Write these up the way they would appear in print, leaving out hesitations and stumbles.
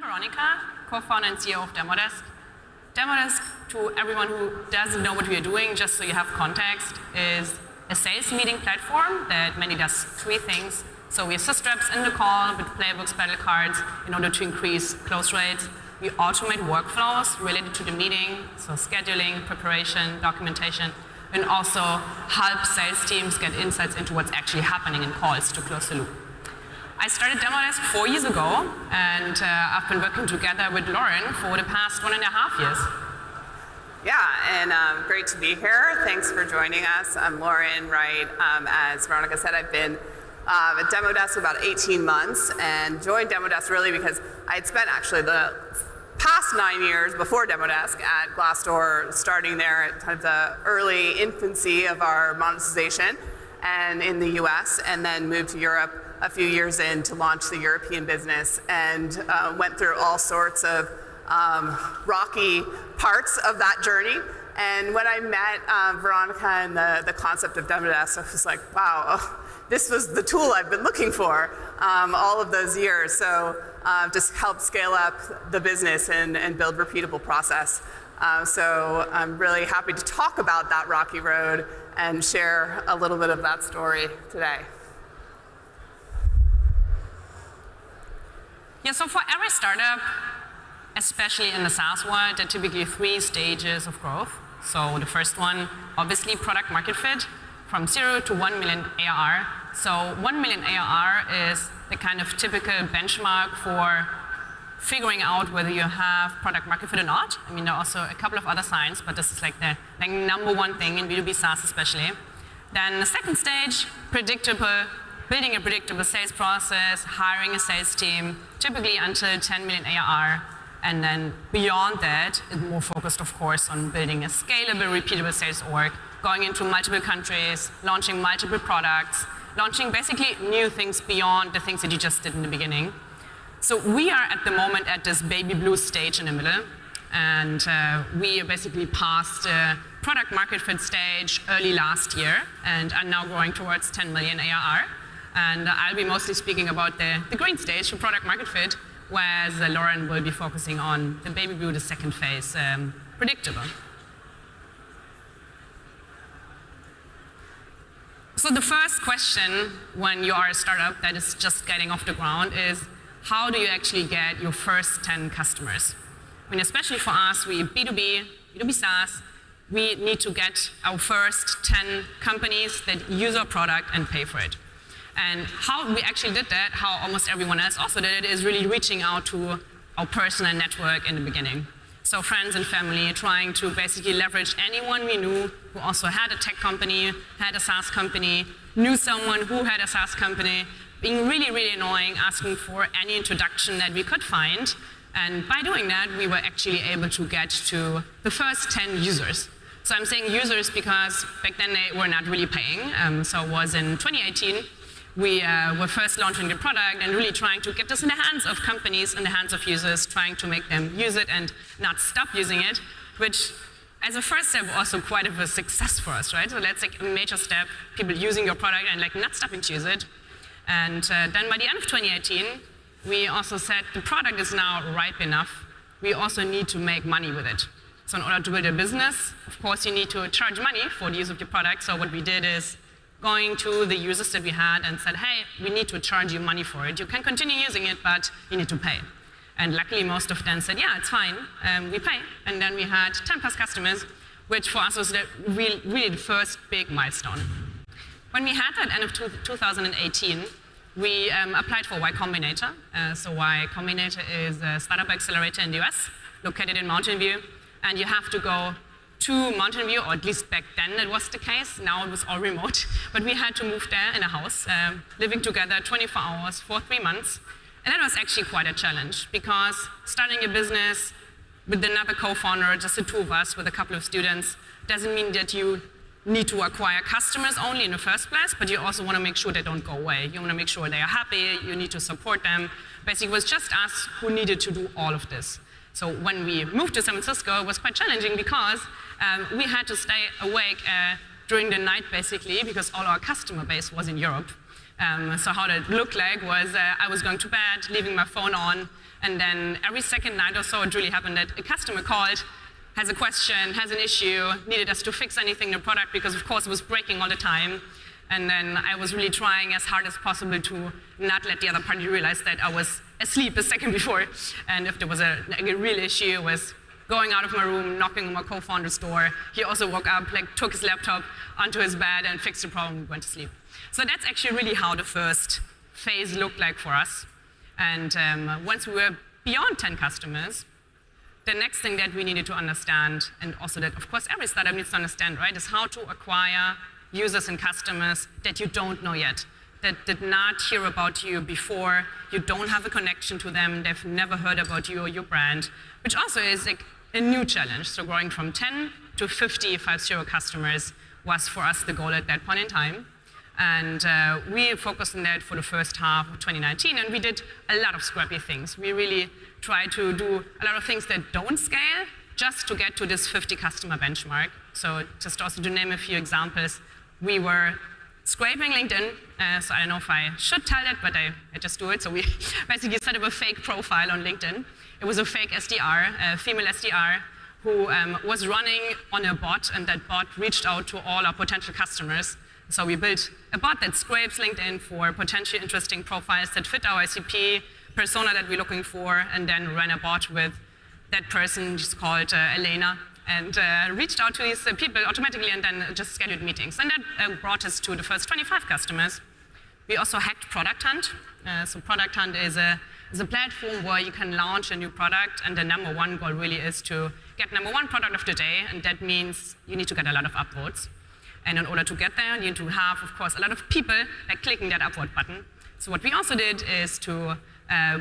Veronika, co-founder and CEO of Demodesk. Demodesk, to everyone who doesn't know what we are doing, just so you have context, is a sales meeting platform that mainly does three things. So we have SaaS reps in the call with playbooks, battle cards, in order to increase close rates. We automate workflows related to the meeting, so scheduling, preparation, documentation, and also help sales teams get insights into what's actually happening in calls to close the loop. I started Demodesk 4 years ago, and I've been working together with Lauren for the past 1.5 years. Yeah, and great to be here. Thanks for joining us. I'm Lauren Wright. As Veronika said, I've been at Demodesk about 18 months and joined Demodesk really because I had spent actually the past 9 years before Demodesk at Glassdoor, starting there at kind of the early infancy of our monetization and in the US, and then moved to Europe a few years in to launch the European business, and went through all sorts of rocky parts of that journey. And when I met Veronika and the concept of Demodesk, I was like, wow, this was the tool I've been looking for all of those years. So just help scale up the business and build repeatable process. So I'm really happy to talk about that rocky road and share a little bit of that story today. Yeah, so for every startup, especially in the SaaS world, there are typically 3 stages of growth. So the first one, obviously product market fit, from 0 to 1 million ARR. So 1 million ARR is the kind of typical benchmark for figuring out whether you have product market fit or not. I mean, there are also a couple of other signs, but this is like the number one thing in B2B SaaS especially. Then the second stage, predictable, building a predictable sales process, hiring a sales team, typically until 10 million ARR. And then beyond that, it's more focused, of course, on building a scalable, repeatable sales org, going into multiple countries, launching multiple products, launching basically new things beyond the things that you just did in the beginning. So we are at the moment at this baby blue stage in the middle, and we basically passed the product market fit stage early last year and are now growing towards 10 million ARR. And I'll be mostly speaking about the green stage for product market fit, whereas Lauren will be focusing on the baby blue, the second phase, predictable. So the first question when you are a startup that is just getting off the ground is, how do you actually get your first 10 customers? I mean, especially for us, we B2B SaaS, we need to get our first 10 companies that use our product and pay for it. And how we actually did that, how almost everyone else also did it, is really reaching out to our personal network in the beginning. So friends and family, trying to basically leverage anyone we knew who also had a tech company, had a SaaS company, knew someone who had a SaaS company, being really, really annoying, asking for any introduction that we could find. And by doing that, we were actually able to get to the first 10 users. So I'm saying users because back then they were not really paying. So it was in 2018. We were first launching the product and really trying to get this in the hands of companies, in the hands of users, trying to make them use it and not stop using it, which as a first step also quite of a success for us, right? So that's like a major step, people using your product and like not stopping to use it. And then by the end of 2018, we also said the product is now ripe enough. We also need to make money with it. So in order to build a business, of course, you need to charge money for the use of your product. So what we did is going to the users that we had and said, hey, we need to charge you money for it. You can continue using it, but you need to pay. And luckily, most of them said, yeah, it's fine, we pay. And then we had 10 plus customers, which for us was really the first big milestone. When we had that end of 2018, we applied for Y Combinator. So Y Combinator is a startup accelerator in the US, located in Mountain View. And you have to go to Mountain View, or at least back then that was the case. Now it was all remote. But we had to move there in a house, living together 24 hours for 3 months. And that was actually quite a challenge, because starting a business with another co-founder, just the two of us with a couple of students, doesn't mean that you need to acquire customers only in the first place, but you also want to make sure they don't go away. You want to make sure they are happy, you need to support them. Basically, it was just us who needed to do all of this. So when we moved to San Francisco, it was quite challenging because we had to stay awake during the night, basically, because all our customer base was in Europe. So how that looked like was I was going to bed, leaving my phone on, and then every second night or so it really happened that a customer called, has a question, has an issue, needed us to fix anything in the product because of course it was breaking all the time. And then I was really trying as hard as possible to not let the other party realize that I was asleep a second before. And if there was a real issue, was going out of my room, knocking on my co-founder's door. He also woke up, took his laptop onto his bed and fixed the problem and went to sleep. So that's actually really how the first phase looked like for us. And once we were beyond 10 customers, the next thing that we needed to understand, and also that of course every startup needs to understand, right, is how to acquire users and customers that you don't know yet, that did not hear about you before, you don't have a connection to them, they've never heard about you or your brand, which also is a new challenge. So growing from 10 to 50 customers was for us the goal at that point in time. And we focused on that for the first half of 2019, and we did a lot of scrappy things. We really tried to do a lot of things that don't scale just to get to this 50 customer benchmark. So just also to name a few examples, we were scraping LinkedIn. So I don't know if I should tell that, but I just do it. So we basically set up a fake profile on LinkedIn. It was a fake SDR, a female SDR, who was running on a bot, and that bot reached out to all our potential customers. So we built a bot that scrapes LinkedIn for potentially interesting profiles that fit our ICP persona that we're looking for, and then ran a bot with that person, she's called Elena, and reached out to these people automatically and then just scheduled meetings. And that brought us to the first 25 customers. We also hacked Product Hunt. So Product Hunt is a platform where you can launch a new product, and the number one goal really is to get number one product of the day, and that means you need to get a lot of upvotes. And in order to get there, you need to have, of course, a lot of people clicking that upvote button. So what we also did is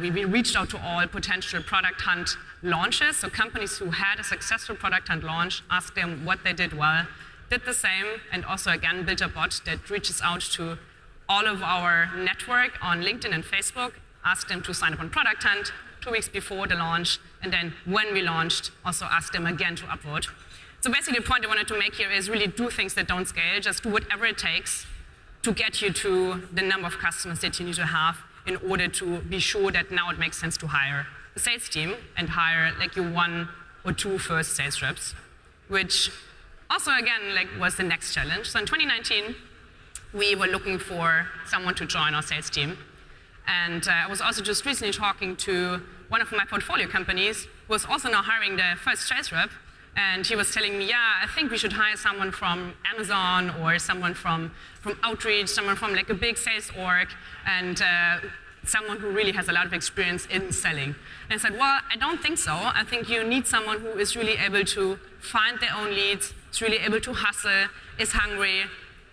we reached out to all potential Product Hunt launches, so companies who had a successful Product Hunt launch, asked them what they did well, did the same, and also again built a bot that reaches out to all of our network on LinkedIn and Facebook, asked them to sign up on Product Hunt 2 weeks before the launch, and then when we launched, also asked them again to upvote. So basically the point I wanted to make here is really do things that don't scale, just do whatever it takes to get you to the number of customers that you need to have in order to be sure that now it makes sense to hire a sales team and hire your 1 or 2 first sales reps, which also again was the next challenge. So in 2019, we were looking for someone to join our sales team. And I was also just recently talking to one of my portfolio companies who was also now hiring the first sales rep. And he was telling me, yeah, I think we should hire someone from Amazon or someone from Outreach, someone from a big sales org, and someone who really has a lot of experience in selling. And I said, well, I don't think so. I think you need someone who is really able to find their own leads, is really able to hustle, is hungry,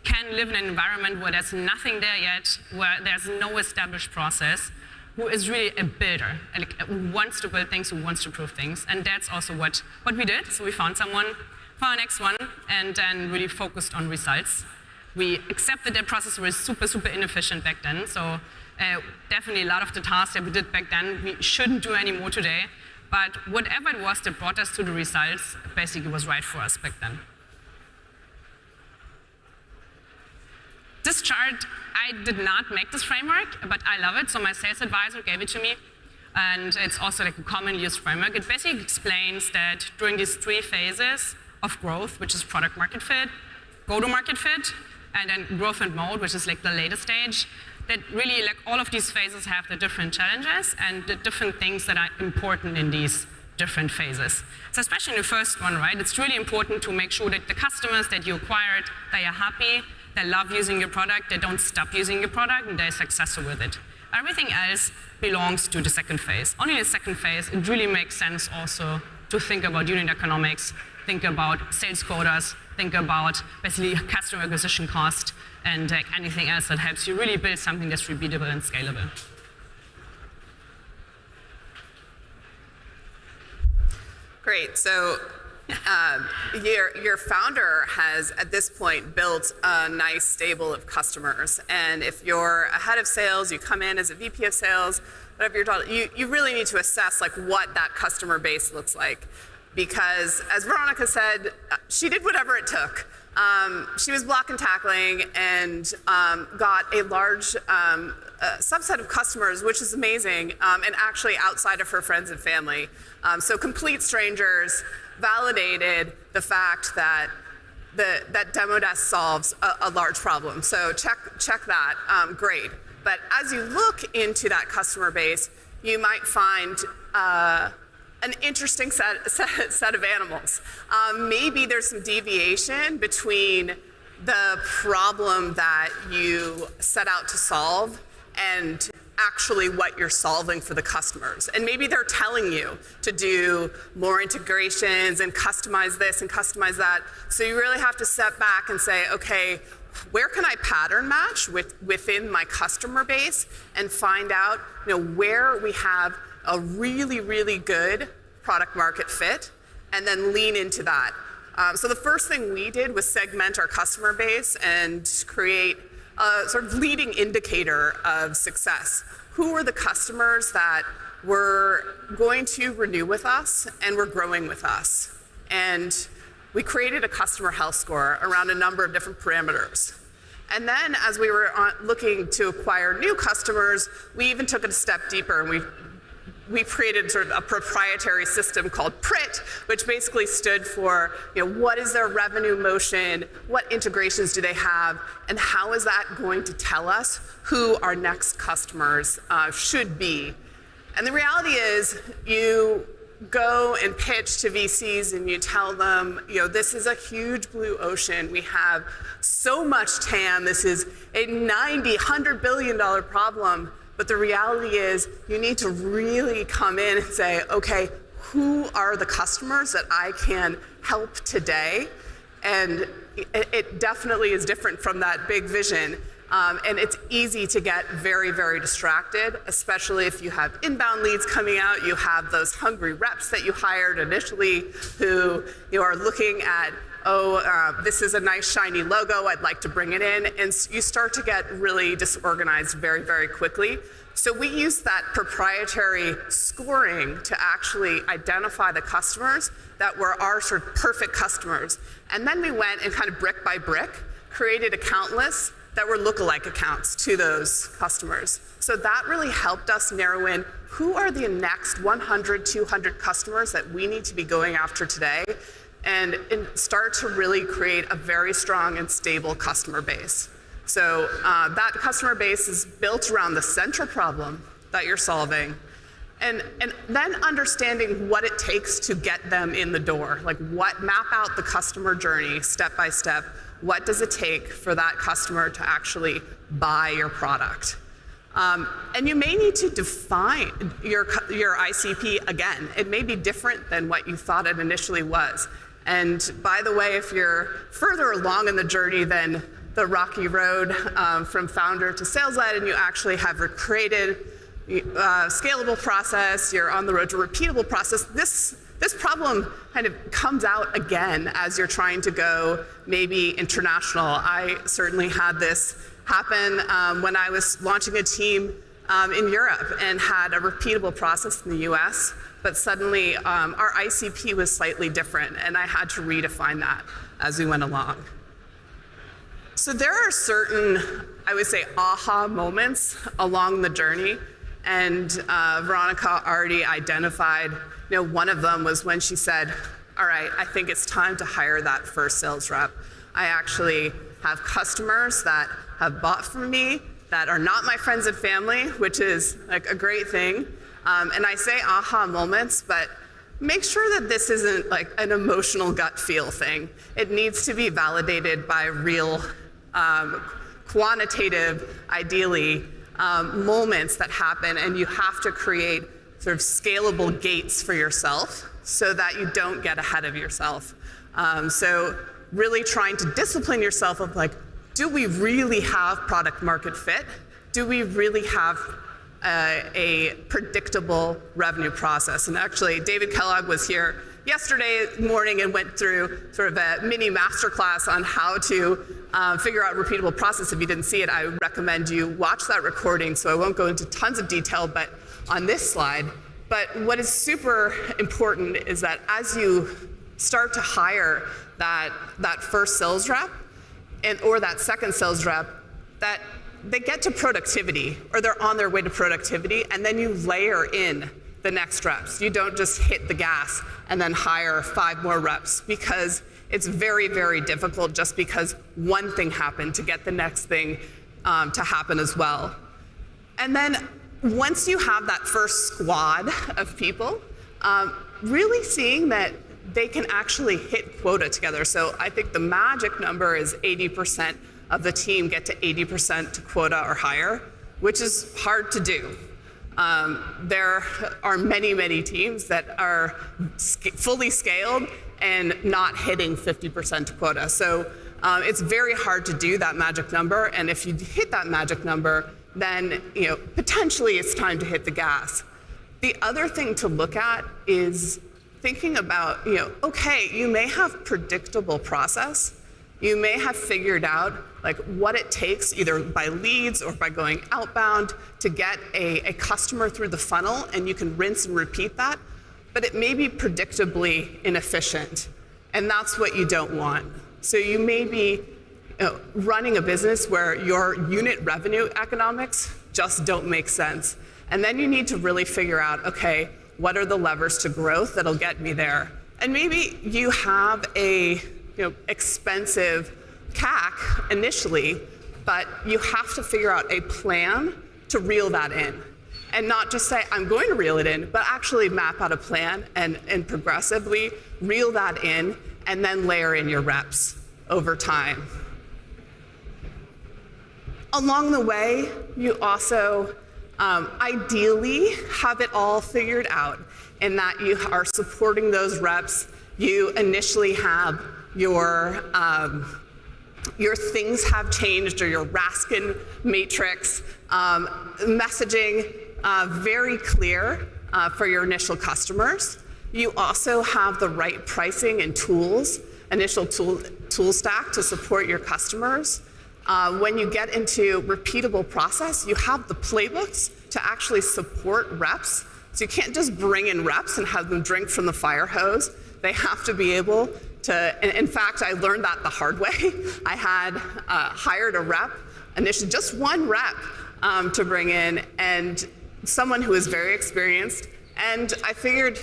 can live in an environment where there's nothing there yet, where there's no established process, who is really a builder, who wants to build things, who wants to prove things. And that's also what we did. So we found someone for our next one and then really focused on results. We accepted that process was super, super inefficient back then. So definitely a lot of the tasks that we did back then, we shouldn't do anymore today. But whatever it was that brought us to the results, basically was right for us back then. This chart, I did not make this framework, but I love it. So my sales advisor gave it to me. And it's also a commonly used framework. It basically explains that during these 3 phases of growth, which is product market fit, go-to-market fit, and then growth and mode, which is the later stage, that really all of these phases have the different challenges and the different things that are important in these different phases. So especially in the first one, right, it's really important to make sure that the customers that you acquired, they are happy, they love using your product, they don't stop using your product, and they're successful with it. Everything else belongs to the second phase. Only in the second phase, it really makes sense also to think about unit economics, think about sales quotas, think about basically customer acquisition cost, and anything else that helps you really build something that's repeatable and scalable. Great. So your founder has, at this point, built a nice stable of customers. And if you're a head of sales, you come in as a VP of sales, whatever you're told, you really need to assess what that customer base looks like. Because as Veronika said, she did whatever it took. She was block and tackling and got a large subset of customers, which is amazing, and actually outside of her friends and family. So complete strangers validated the fact that that Demodesk solves a large problem. So check that, great. But as you look into that customer base, you might find an interesting set of animals. Maybe there's some deviation between the problem that you set out to solve and actually what you're solving for the customers. And maybe they're telling you to do more integrations and customize this and customize that. So you really have to step back and say, okay, where can I pattern match within my customer base and find out where we have a really, really good product market fit, and then lean into that. So the first thing we did was segment our customer base and create a sort of leading indicator of success. Who were the customers that were going to renew with us and were growing with us? And we created a customer health score around a number of different parameters. And then as we were looking to acquire new customers, we even took it a step deeper, and we created sort of a proprietary system called PRIT, which basically stood for, what is their revenue motion, what integrations do they have, and how is that going to tell us who our next customers should be. And the reality is, you go and pitch to VCs and you tell them, this is a huge blue ocean. We have so much TAM. This is a $100 billion problem. But the reality is, you need to really come in and say, okay, who are the customers that I can help today? And it definitely is different from that big vision. And it's easy to get very, very distracted, especially if you have inbound leads coming out. You have those hungry reps that you hired initially who are looking at, this is a nice shiny logo, I'd like to bring it in. And you start to get really disorganized very, very quickly. So we use that proprietary scoring to actually identify the customers that were our sort of perfect customers. And then we went and kind of brick by brick created account lists that were lookalike accounts to those customers. So that really helped us narrow in who are the next 100, 200 customers that we need to be going after today, and start to really create a very strong and stable customer base. So that customer base is built around the central problem that you're solving, and then understanding what it takes to get them in the door. Like map out the customer journey step by step. What does it take for that customer to actually buy your product? And you may need to define your ICP again. It may be different than what you thought it initially was. And by the way, if you're further along in the journey than the rocky road from founder to sales-led, and you actually have created a scalable process, you're on the road to repeatable process, this problem kind of comes out again as you're trying to go maybe international. I certainly had this happen when I was launching a team in Europe and had a repeatable process in the US, but suddenly our ICP was slightly different, and I had to redefine that as we went along. So there are certain, I would say, aha moments along the journey, and Veronika already identified, one of them was when she said, all right, I think it's time to hire that first sales rep. I actually have customers that have bought from me that are not my friends and family, which is like a great thing. And I say aha moments, but make sure that this isn't like an emotional gut feel thing. It needs to be validated by real quantitative, ideally, moments that happen, and you have to create sort of scalable gates for yourself so that you don't get ahead of yourself. So really trying to discipline yourself of like, do we really have product market fit? Do we really have a predictable revenue process? And actually, David Kellogg was here yesterday morning and went through sort of a mini masterclass on how to figure out repeatable process. If you didn't see it, I would recommend you watch that recording, so I won't go into tons of detail but on this slide. But what is super important is that as you start to hire that first sales rep or that second sales rep, that they get to productivity or they're on their way to productivity, and then you layer in the next reps. You don't just hit the gas and then hire 5 more reps, because it's very, very difficult just because one thing happened to get the next thing to happen as well. And then once you have that first squad of people, really seeing that they can actually hit quota together. So I think the magic number is 80% of the team get to 80% to quota or higher, which is hard to do. There are many, many teams that are fully scaled and not hitting 50% to quota. So it's very hard to do that magic number. And if you hit that magic number, then potentially it's time to hit the gas. The other thing to look at is thinking about, okay, you may have predictable process. You may have figured out what it takes, either by leads or by going outbound, to get a customer through the funnel, and you can rinse and repeat that, but it may be predictably inefficient, and that's what you don't want. So you may be running a business where your unit revenue economics just don't make sense. And then you need to really figure out, okay, what are the levers to growth that'll get me there? And maybe you have a expensive CAC initially, but you have to figure out a plan to reel that in. And not just say, I'm going to reel it in, but actually map out a plan and progressively reel that in, and then layer in your reps over time. Along the way, you also ideally have it all figured out, in that you are supporting those reps. You initially have your things have changed, or your Raskin matrix, messaging very clear for your initial customers. You also have the right pricing and tools, initial tool stack to support your customers. When you get into repeatable process, you have the playbooks to actually support reps. So you can't just bring in reps and have them drink from the fire hose. They have to be able to, in fact, I learned that the hard way. I had hired a rep, initially just one rep to bring in, and someone who was very experienced, and I figured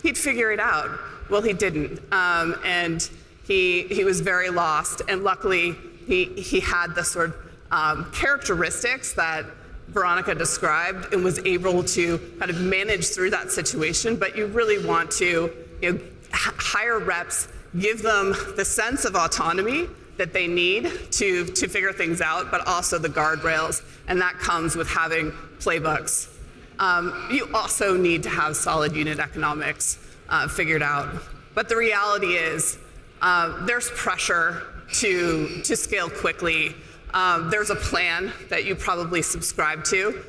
he'd figure it out. Well, he didn't, and he was very lost, and luckily he had the sort of characteristics that Veronika described and was able to kind of manage through that situation. But you really want to hire reps, give them the sense of autonomy that they need to figure things out, but also the guardrails, and that comes with having playbooks. You also need to have solid unit economics figured out. But the reality is there's pressure to scale quickly. There's a plan that you probably subscribe to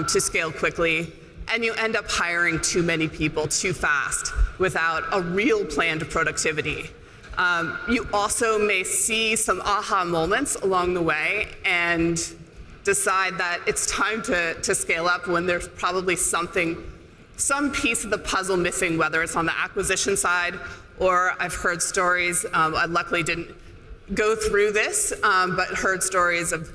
scale quickly, and you end up hiring too many people too fast without a real plan to productivity. You also may see some aha moments along the way and decide that it's time to scale up when there's probably some piece of the puzzle missing, whether it's on the acquisition side, or I've heard stories, I luckily didn't go through this, but heard stories of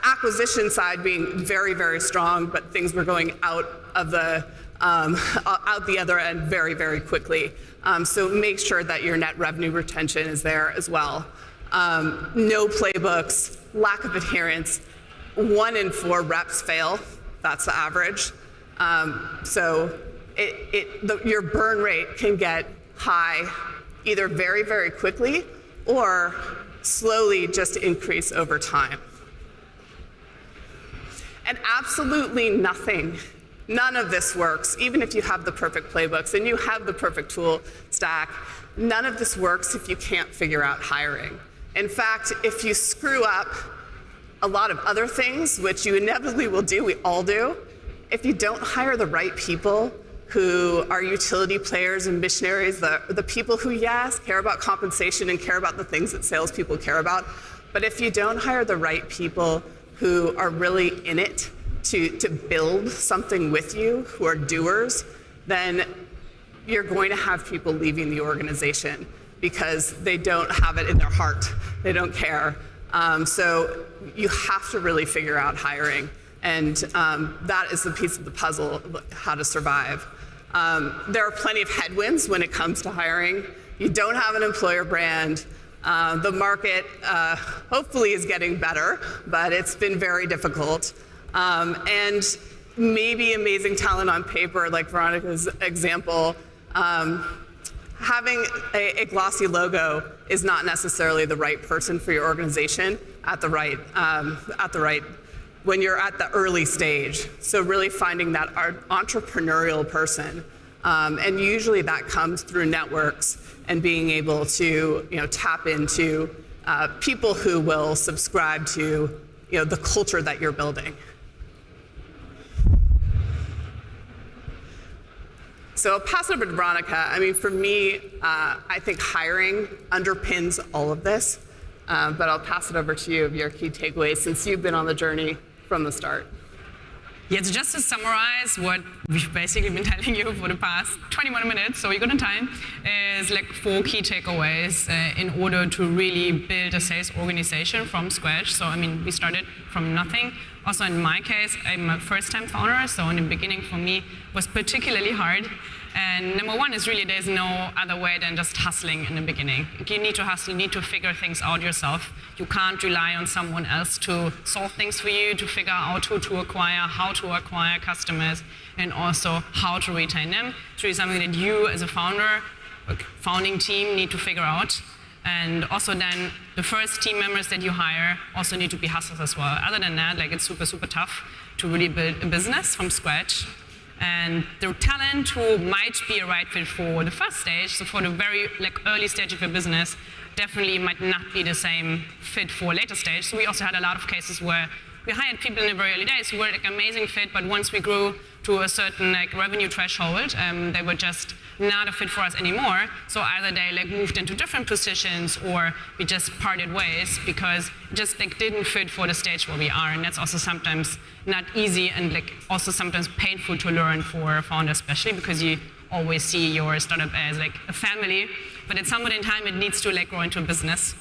acquisition side being very, very strong, but things were going out the other end very, very quickly. So make sure that your net revenue retention is there as well. No playbooks, lack of adherence. 1 in 4 reps fail. That's the average. So your burn rate can get high either very, very quickly or slowly just increase over time. And absolutely nothing, none of this works, even if you have the perfect playbooks and you have the perfect tool stack, none of this works if you can't figure out hiring. In fact, if you screw up a lot of other things, which you inevitably will do, we all do, if you don't hire the right people who are utility players and missionaries, the people who, yes, care about compensation and care about the things that salespeople care about, but if you don't hire the right people who are really in it to build something with you, who are doers, then you're going to have people leaving the organization because they don't have it in their heart. They don't care. So you have to really figure out hiring. And that is the piece of the puzzle of how to survive. There are plenty of headwinds when it comes to hiring. You don't have an employer brand. The market hopefully is getting better, but it's been very difficult. And maybe amazing talent on paper, like Veronica's example, having a glossy logo is not necessarily the right person for your organization at the right when you're at the early stage. So really finding that entrepreneurial person, and usually that comes through networks and being able to tap into people who will subscribe to the culture that you're building. So I'll pass it over to Veronika. I mean, for me, I think hiring underpins all of this, but I'll pass it over to you of your key takeaways since you've been on the journey from the start. Yeah, so just to summarize what we've basically been telling you for the past 21 minutes, so we're good on time, is like 4 key takeaways in order to really build a sales organization from scratch. So I mean, we started from nothing. Also in my case, I'm a first-time founder, so in the beginning for me was particularly hard. And number one is really there's no other way than just hustling in the beginning. You need to hustle, you need to figure things out yourself. You can't rely on someone else to solve things for you, to figure out who to acquire, how to acquire customers, and also how to retain them. It's really something that you as a founder, founding team need to figure out. And also then the first team members that you hire also need to be hustlers as well. Other than that, like it's super, super tough to really build a business from scratch. And the talent who might be a right fit for the first stage, so for the very early stage of your business, definitely might not be the same fit for later stage. So we also had a lot of cases where we hired people in the very early days who were amazing fit, but once we grew to a certain revenue threshold, they were just not a fit for us anymore. So either they moved into different positions or we just parted ways because it just didn't fit for the stage where we are. And that's also sometimes not easy and also sometimes painful to learn for a founder, especially because you always see your startup as a family, but at some point in time it needs to grow into a business.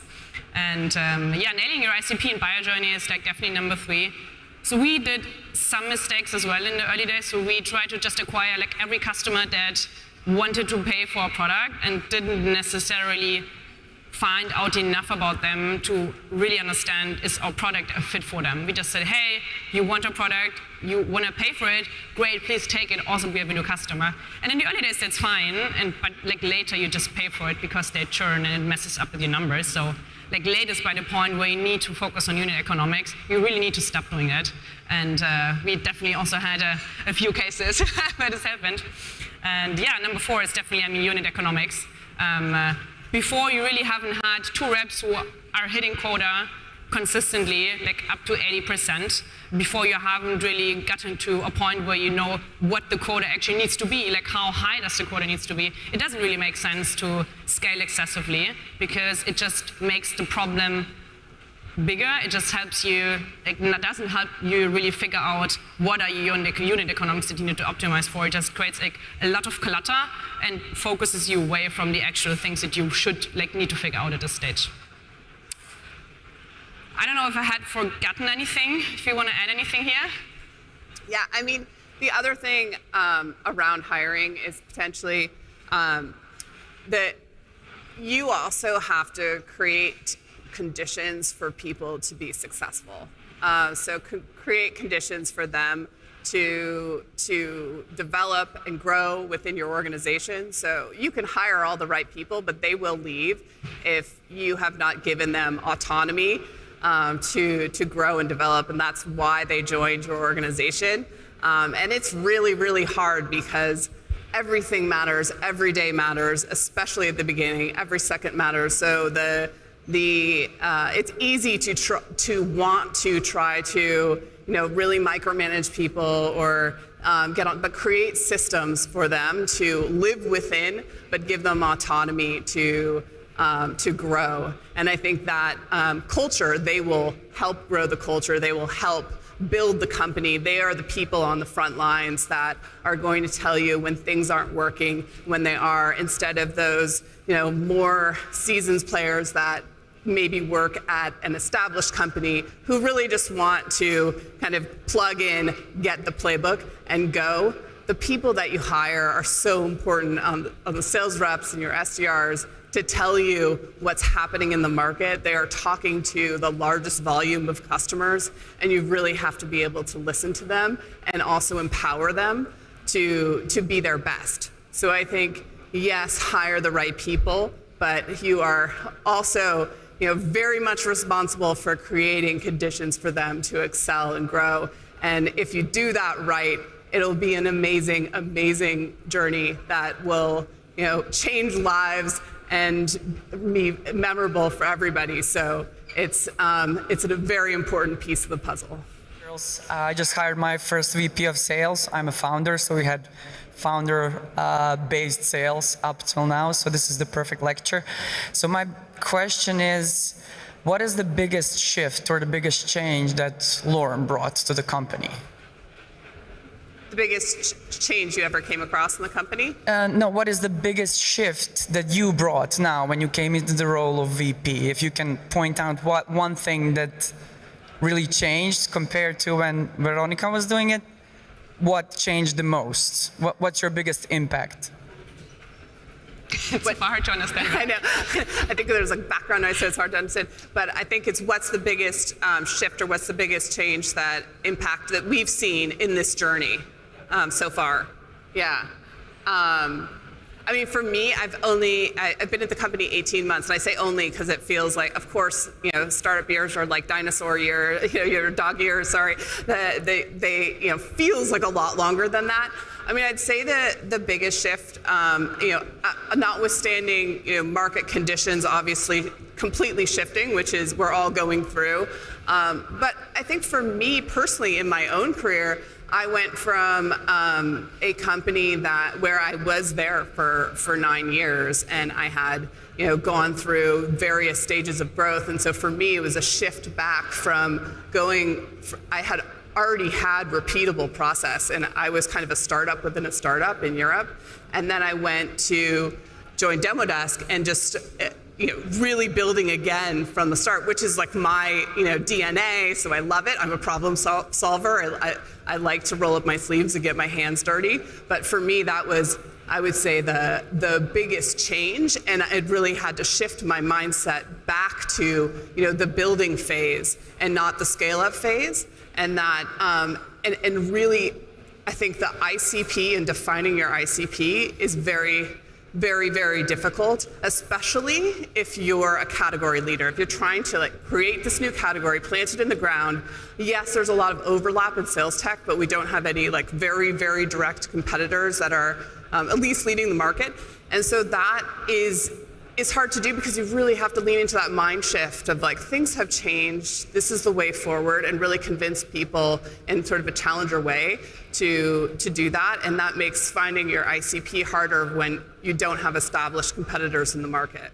And yeah, nailing your ICP and buyer journey is definitely number 3. So we did some mistakes as well in the early days. So we tried to just acquire every customer that wanted to pay for a product and didn't necessarily find out enough about them to really understand, is our product a fit for them? We just said, hey, you want a product, you want to pay for it, great, please take it, awesome, we have a new customer. And in the early days, that's fine, but later you just pay for it because they churn and it messes up with your numbers. So latest by the point where you need to focus on unit economics, you really need to stop doing it. And we definitely also had a few cases where this happened. And yeah, number 4 is definitely, unit economics. Before you really haven't had 2 reps who are hitting quota consistently, up to 80%, before you haven't really gotten to a point where you know what the quota actually needs to be, how high does the quota needs to be. It doesn't really make sense to scale excessively because it just makes the problem bigger. It just helps you, doesn't help you really figure out what are your unit economics that you need to optimize for. It just creates a lot of clutter and focuses you away from the actual things that you should need to figure out at this stage. I don't know if I had forgotten anything, if you want to add anything here. Yeah, the other thing around hiring is potentially that you also have to create conditions for people to be successful. So create conditions for them to develop and grow within your organization. So you can hire all the right people, but they will leave if you have not given them autonomy to grow and develop, and that's why they joined your organization. And it's really, really hard because everything matters, every day matters, especially at the beginning, every second matters. So it's easy to want to try to really micromanage people or get on, but create systems for them to live within, but give them autonomy to grow. And I think that culture, they will help grow the culture. They will help build the company. They are the people on the front lines that are going to tell you when things aren't working, when they are, instead of those, more seasoned players that maybe work at an established company who really just want to kind of plug in, get the playbook, and go. The people that you hire are so important on the sales reps and your SDRs to tell you what's happening in the market. They are talking to the largest volume of customers, and you really have to be able to listen to them and also empower them to be their best. So I think, yes, hire the right people, but you are also very much responsible for creating conditions for them to excel and grow. And if you do that right, it'll be an amazing, amazing journey that will change lives and be memorable for everybody. So it's a very important piece of the puzzle. I just hired my first VP of sales. I'm a founder, so we had founder-based sales up till now, so this is the perfect lecture. So my question is, what is the biggest shift or the biggest change that Lauren brought to the company? The biggest change you ever came across in the company? No, what is the biggest shift that you brought now when you came into the role of VP? If you can point out what one thing that really changed compared to when Veronika was doing it, what changed the most? What's your biggest impact? It's hard to understand. I know. I think there's background noise, so it's hard to understand. But I think it's what's the biggest shift or what's the biggest change that impact that we've seen in this journey so far. Yeah. I mean, for me, I've been at the company 18 months, and I say only because it feels like, of course, startup years are like dinosaur year, your dog years, sorry. They feels like a lot longer than that. I mean, I'd say that the biggest shift, notwithstanding, market conditions obviously completely shifting, which is we're all going through. But I think for me personally, in my own career, I went from a company where I was there for 9 years, and I had gone through various stages of growth. And so for me, it was a shift back from I had already had repeatable process, and I was kind of a startup within a startup in Europe. And then I went to join Demodesk and just really building again from the start, which is like my DNA. So I love it. I'm a problem solver. I like to roll up my sleeves and get my hands dirty. But for me, that was, I would say, the biggest change, and I really had to shift my mindset back to the building phase and not the scale-up phase. And that and really, I think the ICP and defining your ICP is very, very, very difficult, especially if you're a category leader. If you're trying to create this new category, plant it in the ground. Yes, there's a lot of overlap in sales tech, but we don't have any very, very direct competitors that are at least leading the market. And so that it's hard to do because you really have to lean into that mind shift of things have changed, this is the way forward, and really convince people in sort of a challenger way to do that. And that makes finding your ICP harder when you don't have established competitors in the market.